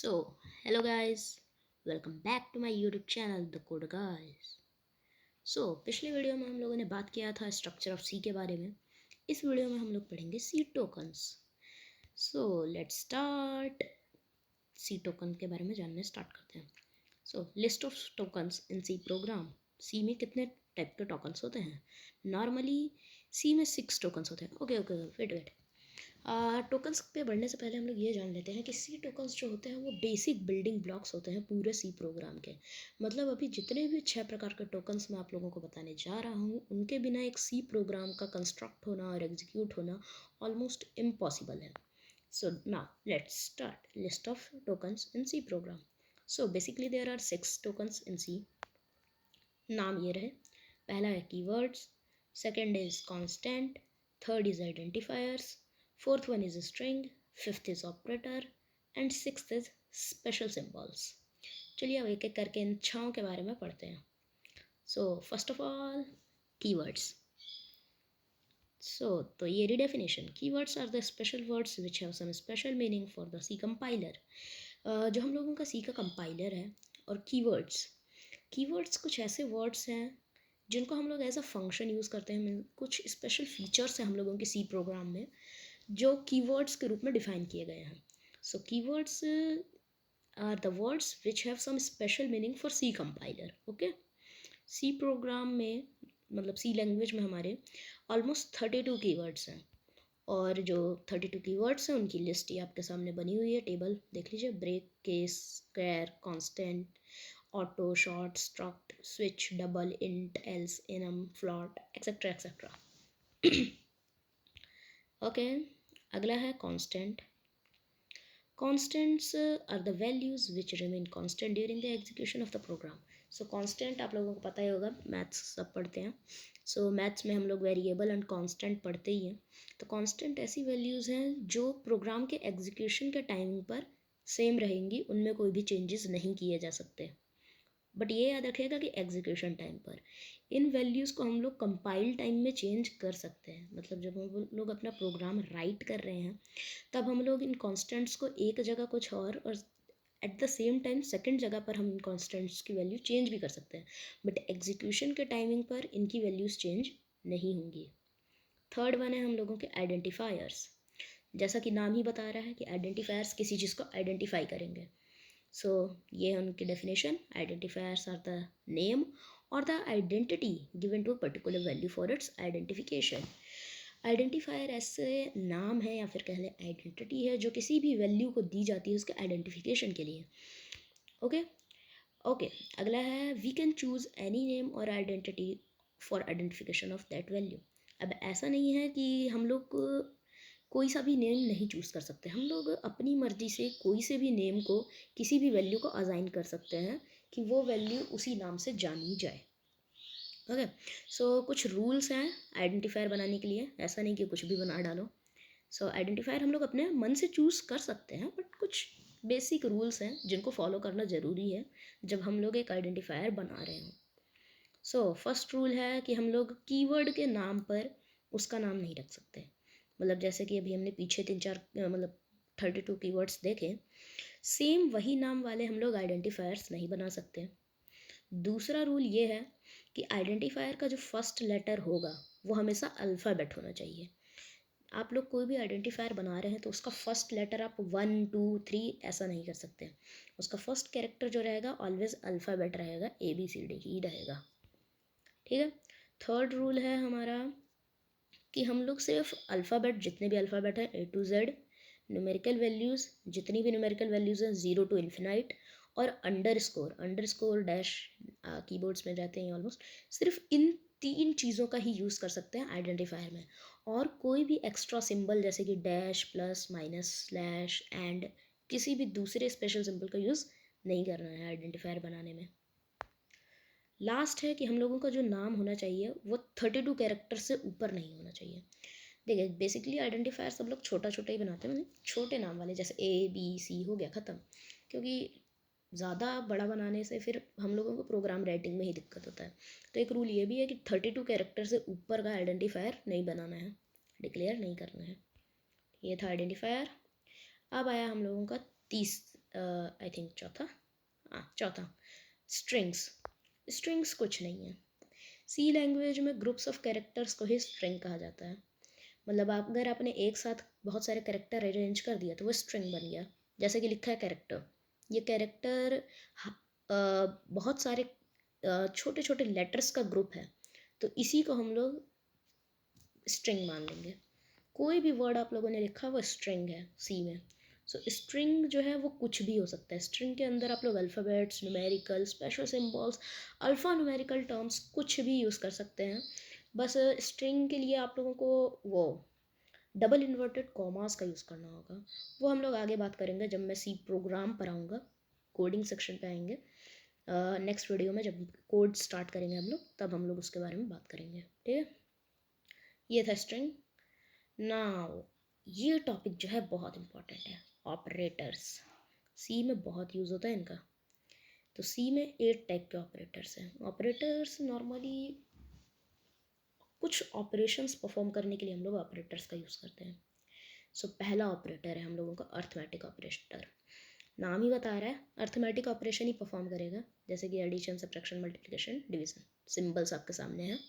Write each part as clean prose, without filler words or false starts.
So, hello guys, welcome back to my YouTube channel The Code Guys. पिछले video में हम लोगों ने बात किया था स्ट्रक्चर ऑफ सी के बारे में। इस वीडियो में हम लोग पढ़ेंगे C tokens. Let's start. C token के बारे में जानने स्टार्ट करते हैं। List of tokens in C program. C में कितने टाइप के टोकन्स होते हैं? नॉर्मली सी में 6 टोकन्स होते हैं। Okay wait. टोकन्स पे बढ़ने से पहले हम लोग ये जान लेते हैं कि सी टोकन्स जो होते हैं वो बेसिक बिल्डिंग ब्लॉक्स होते हैं पूरे सी प्रोग्राम के। मतलब अभी जितने भी 6 प्रकार के टोकन्स मैं आप लोगों को बताने जा रहा हूँ उनके बिना एक सी प्रोग्राम का कंस्ट्रक्ट होना और एग्जीक्यूट होना ऑलमोस्ट इम्पॉसिबल है। So now let's start list of tokens in C program. Basically there are 6 tokens in C. नाम ये रहे। पहला है keywords, second is constant, third is identifiers, fourth one is a string, fifth is operator and sixth is special symbols. चलिए अब एक एक करके इन छाओं के बारे में पढ़ते हैं। First of all keywords. तो ये redefinition, keywords are the special words which have some special meaning for the C compiler. जो हम लोगों का सी का कंपाइलर है। और कीवर्ड्स कुछ ऐसे वर्ड्स हैं जिनको हम लोग एज अ फंक्शन यूज़ करते हैं। कुछ स्पेशल फीचर्स हैं हम लोगों के सी प्रोग्राम में जो कीवर्ड्स के रूप में डिफाइन किए गए हैं। Keywords are the words which have some special meaning for C compiler. Okay, C program में मतलब सी लैंग्वेज में हमारे ऑलमोस्ट 32 कीवर्ड्स हैं। और जो 32 कीवर्ड्स हैं उनकी लिस्ट ये आपके सामने बनी हुई है, टेबल देख लीजिए। Break, case, square, constant, auto, short, struct, switch, double, int, else, enum, float, etcetera etcetera. Okay, अगला है constant. Constants are the values which remain constant during the execution of the program. Constant आप लोगों को पता ही होगा, maths सब पढ़ते हैं। मैथ्स में हम लोग वेरिएबल एंड कांस्टेंट पढ़ते ही हैं। तो कांस्टेंट ऐसी वैल्यूज़ हैं जो प्रोग्राम के एग्जीक्यूशन के टाइमिंग पर सेम रहेंगी, उनमें कोई भी चेंजेस नहीं किए जा सकते। बट ये याद रखिएगा कि एग्जीक्यूशन टाइम पर इन वैल्यूज़ को हम लोग कंपाइल टाइम में चेंज कर सकते हैं। मतलब जब हम लोग अपना प्रोग्राम राइट कर रहे हैं तब हम लोग इन कॉन्स्टेंट्स को एक जगह कुछ और at the same time second जगह पर हम इन कॉन्स्टेंट्स की वैल्यू चेंज भी कर सकते हैं। बट एग्जीक्यूशन के टाइमिंग पर इनकी वैल्यूज़ चेंज नहीं होंगी। थर्ड वन है हम लोगों के आइडेंटिफायर्स। जैसा कि नाम ही बता रहा है कि आइडेंटिफायर्स किसी चीज़ को आइडेंटिफाई करेंगे। ये है उनकी definition. Identifiers are the name और the identity given to a particular value for its identification. Identifier ऐसे नाम है या फिर कह लें आइडेंटिटी है जो किसी भी वैल्यू को दी जाती है उसके आइडेंटिफिकेशन के लिए। ओके, अगला है we can choose any name और identity for identification of that value. अब ऐसा नहीं है कि हम लोग कोई सा भी नेम नहीं चूज़ कर सकते। हम लोग अपनी मर्ज़ी से कोई से भी नेम को किसी भी वैल्यू को असाइन कर सकते हैं कि वो वैल्यू उसी नाम से जानी जाए। ओके, कुछ रूल्स हैं आइडेंटिफायर बनाने के लिए। ऐसा नहीं कि कुछ भी बना डालो। आइडेंटिफायर हम लोग अपने मन से चूज़ कर सकते हैं, बट कुछ बेसिक रूल्स हैं जिनको फॉलो करना ज़रूरी है जब हम लोग एक आइडेंटिफायर बना रहे हों। फर्स्ट रूल है कि हम लोग कीवर्ड के नाम पर उसका नाम नहीं रख सकते। मतलब जैसे कि अभी हमने पीछे 3-4 मतलब 32 कीवर्ड्स देखे, सेम वही नाम वाले हम लोग आइडेंटिफायर्स नहीं बना सकते। दूसरा रूल ये है कि आइडेंटिफायर का जो फर्स्ट लेटर होगा वो हमेशा अल्फ़ाबेट होना चाहिए। आप लोग कोई भी आइडेंटिफायर बना रहे हैं तो उसका फर्स्ट लेटर आप 1, 2, 3 ऐसा नहीं कर सकते। उसका फर्स्ट कैरेक्टर जो रहेगा ऑलवेज अल्फ़ाबेट रहेगा, ABCD ही रहेगा। ठीक है। थर्ड रूल है हमारा कि हम लोग सिर्फ अल्फ़ाबेट, जितने भी अल्फ़ाबेट है A to Z, numerical values, जितनी भी न्यूमेरिकल वैल्यूज़ हैं 0 to इन्फिनाइट, और अंडरस्कोर डैश कीबोर्ड्स में रहते हैं ऑलमोस्ट, सिर्फ इन 3 चीज़ों का ही यूज़ कर सकते हैं आइडेंटिफायर में। और कोई भी एक्स्ट्रा सिंबल जैसे कि dash, plus, minus, slash, and किसी भी दूसरे स्पेशल सिंबल का यूज़ नहीं करना है आइडेंटिफायर बनाने में। लास्ट है कि हम लोगों का जो नाम होना चाहिए वो 32 कैरेक्टर से ऊपर नहीं होना चाहिए। देखिए बेसिकली आइडेंटिफायर सब लोग छोटा छोटा ही बनाते हैं, मतलब छोटे नाम वाले, जैसे ABC हो गया, ख़त्म। क्योंकि ज़्यादा बड़ा बनाने से फिर हम लोगों को प्रोग्राम राइटिंग में ही दिक्कत होता है। तो एक रूल ये भी है कि 32 कैरेक्टर से ऊपर का आइडेंटिफायर नहीं बनाना है, डिक्लेयर नहीं करना है। ये था आइडेंटिफायर। अब आया हम लोगों का आई थिंक चौथा, हाँ चौथा, स्ट्रिंग्स। स्ट्रिंग्स कुछ नहीं है, सी लैंग्वेज में ग्रुप्स ऑफ कैरेक्टर्स को ही स्ट्रिंग कहा जाता है। मतलब आप अगर आपने एक साथ बहुत सारे कैरेक्टर अरेंज कर दिया तो वो स्ट्रिंग बन गया। जैसे कि लिखा है कैरेक्टर, ये कैरेक्टर बहुत सारे छोटे छोटे लेटर्स का ग्रुप है, तो इसी को हम लोग स्ट्रिंग मान लेंगे। कोई भी वर्ड आप लोगों ने लिखा वो स्ट्रिंग है सी में। सो स्ट्रिंग जो है वो कुछ भी हो सकता है। स्ट्रिंग के अंदर आप लोग alphabets, numerical, special symbols, alpha numerical terms कुछ भी यूज़ कर सकते हैं। बस स्ट्रिंग के लिए आप लोगों को वो डबल इन्वर्टेड कॉमास का यूज़ करना होगा। वो हम लोग आगे बात करेंगे जब मैं सी प्रोग्राम पर आऊँगा, कोडिंग सेक्शन पे आएंगे नेक्स्ट वीडियो में। जब कोड स्टार्ट करेंगे हम लोग तब हम लोग उसके बारे में बात करेंगे, ठीक है। ये था स्ट्रिंग। नाउ ये टॉपिक जो है बहुत इंपॉर्टेंट है, ऑपरेटर्स। सी में बहुत यूज़ होता है इनका। तो सी में 8 टाइप के ऑपरेटर्स हैं। ऑपरेटर्स नॉर्मली कुछ ऑपरेशंस परफॉर्म करने के लिए हम लोग ऑपरेटर्स का यूज़ करते हैं। सो पहला ऑपरेटर है हम लोगों का अर्थमेटिक ऑपरेटर। नाम ही बता रहा है अर्थमेटिक ऑपरेशन ही परफॉर्म करेगा, जैसे कि addition, subtraction, multiplication, division. Symbols आपके सामने हैं,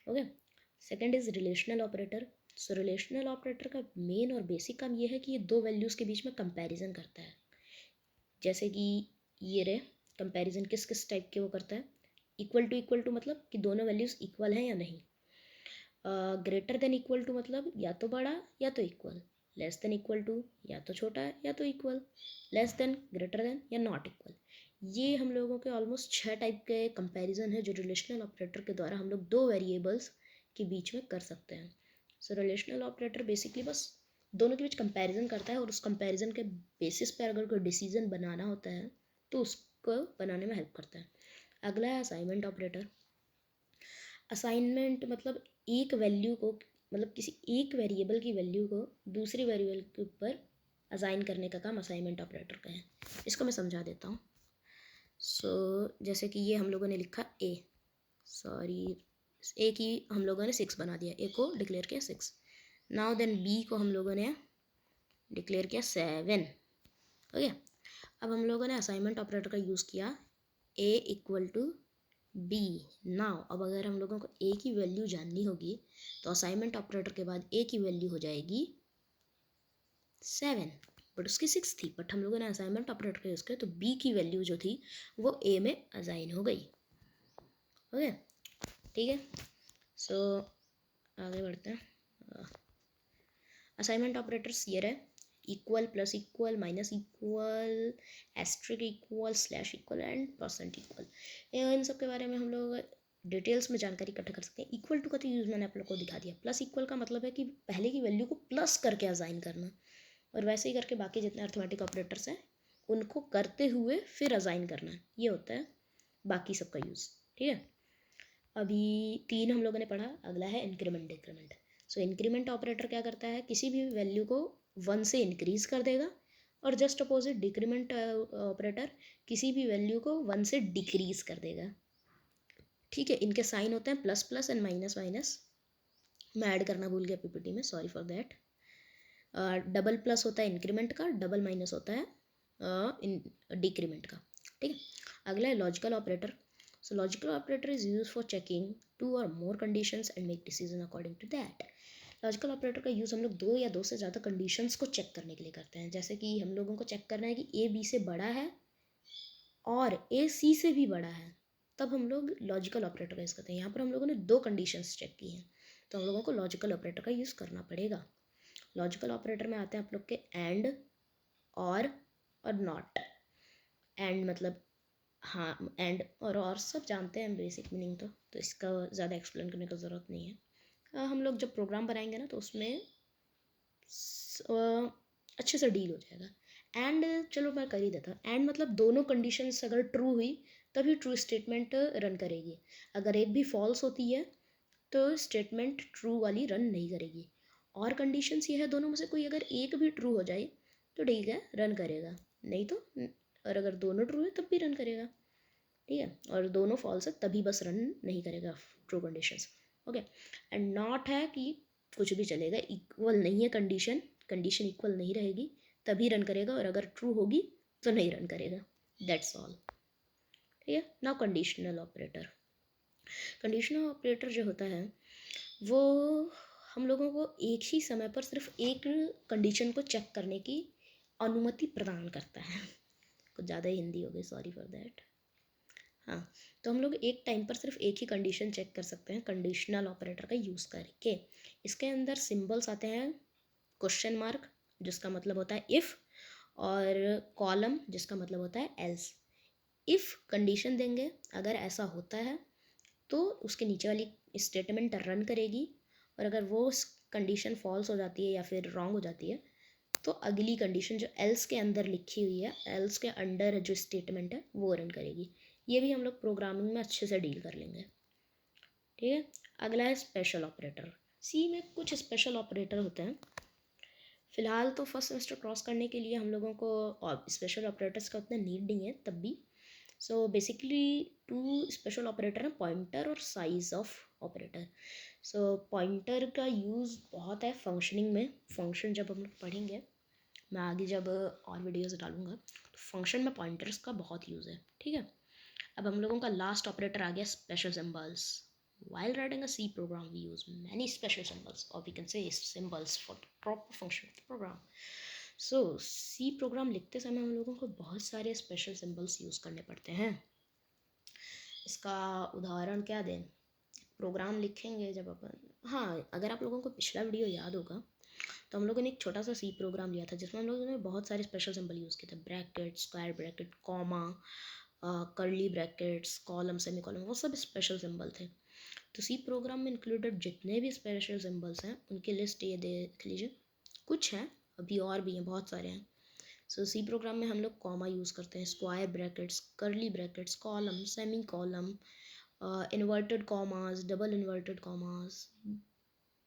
okay. Second is relational operator. So relational operator का मेन और बेसिक काम ये है कि ये दो वैल्यूज़ के बीच में कंपैरिजन करता है। जैसे कि ये रे कंपैरिजन किस किस टाइप के वो करता है, इक्वल टू मतलब कि दोनों वैल्यूज़ इक्वल हैं या नहीं। ग्रेटर देन इक्वल टू मतलब या तो बड़ा या तो equal. Less than equal to या तो छोटा है या तो equal. Less than, greater than या नॉट इक्वल। ये हम लोगों के ऑलमोस्ट 6 टाइप के कंपैरिजन है जो रिलेशनल ऑपरेटर के द्वारा हम लोग दो वेरिएबल्स के बीच में कर सकते हैं। सो रिलेशनल ऑपरेटर बेसिकली बस दोनों के बीच कंपैरिजन करता है, और उस कंपैरिजन के बेसिस पर अगर कोई डिसीजन बनाना होता है तो उसको बनाने में हेल्प करता है। अगला है असाइनमेंट ऑपरेटर। असाइनमेंट मतलब एक वैल्यू को, मतलब किसी एक वेरिएबल की वैल्यू को दूसरी वेरिएबल के ऊपर असाइन करने का काम असाइनमेंट ऑपरेटर का है। इसको मैं समझा देता हूँ। सो जैसे कि ये हम लोगों ने लिखा ए, सॉरी ए की हम लोगों ने 6 बना दिया, ए को डिक्लेयर किया 6। नाउ देन बी को हम लोगों ने डिक्लेयर किया 7, ओके। अब हम लोगों ने असाइनमेंट ऑपरेटर का यूज़ किया ए इक्वल टू बी। नाउ अब अगर हम लोगों को ए की वैल्यू जाननी होगी तो असाइनमेंट ऑपरेटर के बाद ए की वैल्यू हो जाएगी 7, बट उसकी 6 थी, बट हम लोगों ने असाइनमेंट ऑपरेटर का यूज़ किया तो बी की वैल्यू जो थी वो ए में असाइन हो गई, ओके, ठीक है। सो आगे बढ़ते हैं। असाइनमेंट ऑपरेटर्स ये रहे, equal, plus equal, minus equal, asterisk equal, slash equal and percent equal. इन सब के बारे में हम लोग डिटेल्स में जानकारी इकट्ठा कर सकते हैं। इक्वल टू का तो यूज़ मैंने आप लोग को दिखा दिया। प्लस इक्वल का मतलब है कि पहले की वैल्यू को प्लस करके असाइन करना, और वैसे ही करके बाकी जितने अर्थमेटिक ऑपरेटर्स हैं उनको करते हुए फिर असाइन करना, ये होता है बाकी सबका यूज़, ठीक है। अभी 3 हम लोगों ने पढ़ा, अगला है इंक्रीमेंट डिक्रीमेंट। सो इंक्रीमेंट ऑपरेटर क्या करता है, किसी भी वैल्यू को 1 से इंक्रीज़ कर देगा, और जस्ट अपोजिट डिक्रीमेंट ऑपरेटर किसी भी वैल्यू को 1 से डिक्रीज़ कर देगा, ठीक है। इनके साइन होते हैं plus plus and minus minus. मैं ऐड करना भूल गया पीपीटी में, sorry for that. Double plus होता है इंक्रीमेंट का, डबल माइनस होता है डिक्रीमेंट का, ठीक है। अगला है logical operator. So logical operator is use for checking 2 और more conditions and make decision according to that. Logical operator का यूज़ हम लोग 2 या 2 से ज़्यादा कंडीशंस को चेक करने के लिए करते हैं। जैसे कि हम लोगों को चेक करना है कि ए बी से बड़ा है और ए सी से भी बड़ा है, तब हम लोग लॉजिकल ऑपरेटर का यूज़ करते हैं। यहाँ पर हम लोगों ने 2 कंडीशंस चेक की हैं, तो हम लोगों को लॉजिकल ऑपरेटर का यूज़ करना पड़ेगा। लॉजिकल ऑपरेटर में आते हैं आप लोग के एंड, और नॉट। एंड मतलब हाँ, एंड और सब जानते हैं बेसिक मीनिंग, तो इसका ज़्यादा एक्सप्लेन करने की ज़रूरत नहीं है। हम लोग जब प्रोग्राम बनाएंगे ना तो उसमें अच्छे से डील हो जाएगा। एंड चलो मैं कर ही देता हूँ। एंड मतलब दोनों कंडीशंस अगर ट्रू हुई तभी ट्रू स्टेटमेंट रन करेगी। अगर एक भी फॉल्स होती है तो स्टेटमेंट ट्रू वाली रन नहीं करेगी। और कंडीशंस ये है, दोनों में से कोई अगर एक भी ट्रू हो जाए तो ठीक है, रन करेगा, नहीं तो और अगर दोनों ट्रू है तब भी रन करेगा, ठीक है। और दोनों फॉल्स है तभी बस रन नहीं करेगा, true conditions, okay. And not है कि कुछ भी चलेगा, इक्वल नहीं है कंडीशन, कंडीशन इक्वल नहीं रहेगी तभी रन करेगा, और अगर ट्रू होगी तो नहीं रन करेगा। That's all. ठीक है। Now conditional operator. Conditional operator जो होता है वो हम लोगों को एक ही समय पर सिर्फ एक कंडीशन को चेक करने की अनुमति प्रदान करता है। कुछ ज़्यादा ही हिंदी हो गई, सॉरी फॉर दैट। हाँ, तो हम लोग एक टाइम पर सिर्फ एक ही कंडीशन चेक कर सकते हैं कंडीशनल ऑपरेटर का यूज़ करके। इसके अंदर सिंबल्स आते हैं, क्वेश्चन मार्क जिसका मतलब होता है इफ़, और कॉलम जिसका मतलब होता है एल्स। इफ़ कंडीशन देंगे, अगर ऐसा होता है तो उसके नीचे वाली स्टेटमेंट रन करेगी, और अगर वो कंडीशन फॉल्स हो जाती है या फिर रॉन्ग हो जाती है तो अगली कंडीशन जो एल्स के अंदर लिखी हुई है, एल्स के अंडर जो स्टेटमेंट है वो रन करेगी। ये भी हम लोग प्रोग्रामिंग में अच्छे से डील कर लेंगे। ठीक है। अगला है स्पेशल ऑपरेटर। सी में कुछ स्पेशल ऑपरेटर होते हैं। फ़िलहाल तो फर्स्ट सेमेस्टर क्रॉस करने के लिए हम लोगों को स्पेशल ऑपरेटर्स का उतना नीड नहीं है तब भी। So basically two special operator हैं, पॉइंटर और size of operator. So pointer का यूज़ बहुत है फंक्शनिंग में। फंक्शन जब हम लोग पढ़ेंगे, मैं आगे जब और वीडियोस डालूंगा, तो फंक्शन में पॉइंटर्स का बहुत यूज़ है। ठीक है। अब हम लोगों का लास्ट ऑपरेटर आ गया special symbols. While writing a C program, we use many special symbols, or we can say symbols for the proper function of the program. So, C program लिखते समय हम लोगों को बहुत सारे स्पेशल सिंबल्स यूज़ करने पड़ते हैं। इसका उदाहरण क्या दें? प्रोग्राम लिखेंगे जब अपन, हाँ, अगर आप लोगों को पिछला वीडियो याद होगा तो हम लोगों ने एक छोटा सा सी प्रोग्राम लिया था जिसमें हम लोगों ने बहुत सारे स्पेशल सिंबल यूज़ किए थे। Bracket, square bracket, comma, curly brackets, colon, semi column, वो सब स्पेशल सिंबल थे। तो सी प्रोग्राम में इंक्लूडेड जितने भी स्पेशल सिंबल्स हैं उनकी लिस्ट ये देख लीजिए। कुछ हैं, अभी और भी हैं, बहुत सारे हैं। सो सी प्रोग्राम में हम लोग कॉमा यूज़ करते हैं, square brackets, curly brackets, colon, semicolon, inverted commas, double inverted commas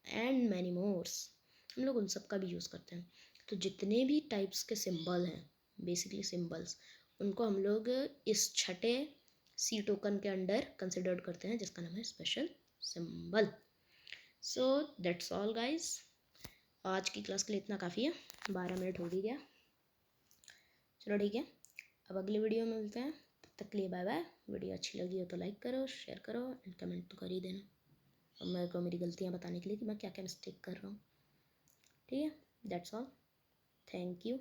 and many mores. हम लोग उन सब का भी यूज़ करते हैं। तो जितने भी टाइप्स के सिंबल हैं, बेसिकली सिंबल्स, उनको हम लोग इस छठे सी टोकन के अंडर कंसिडर्ड करते हैं जिसका नाम है special symbol. So that's all guys. आज की क्लास के लिए इतना काफ़ी है, 12 मिनट हो भी गया। चलो ठीक है, अब अगले वीडियो में मिलते हैं। तब तक के लिए बाय बाय। वीडियो अच्छी लगी हो तो लाइक करो, शेयर करो एंड कमेंट तो कर ही देना, और मेरे को मेरी गलतियाँ बताने के लिए कि मैं क्या क्या मिस्टेक कर रहा हूँ। ठीक है। That's all. Thank you.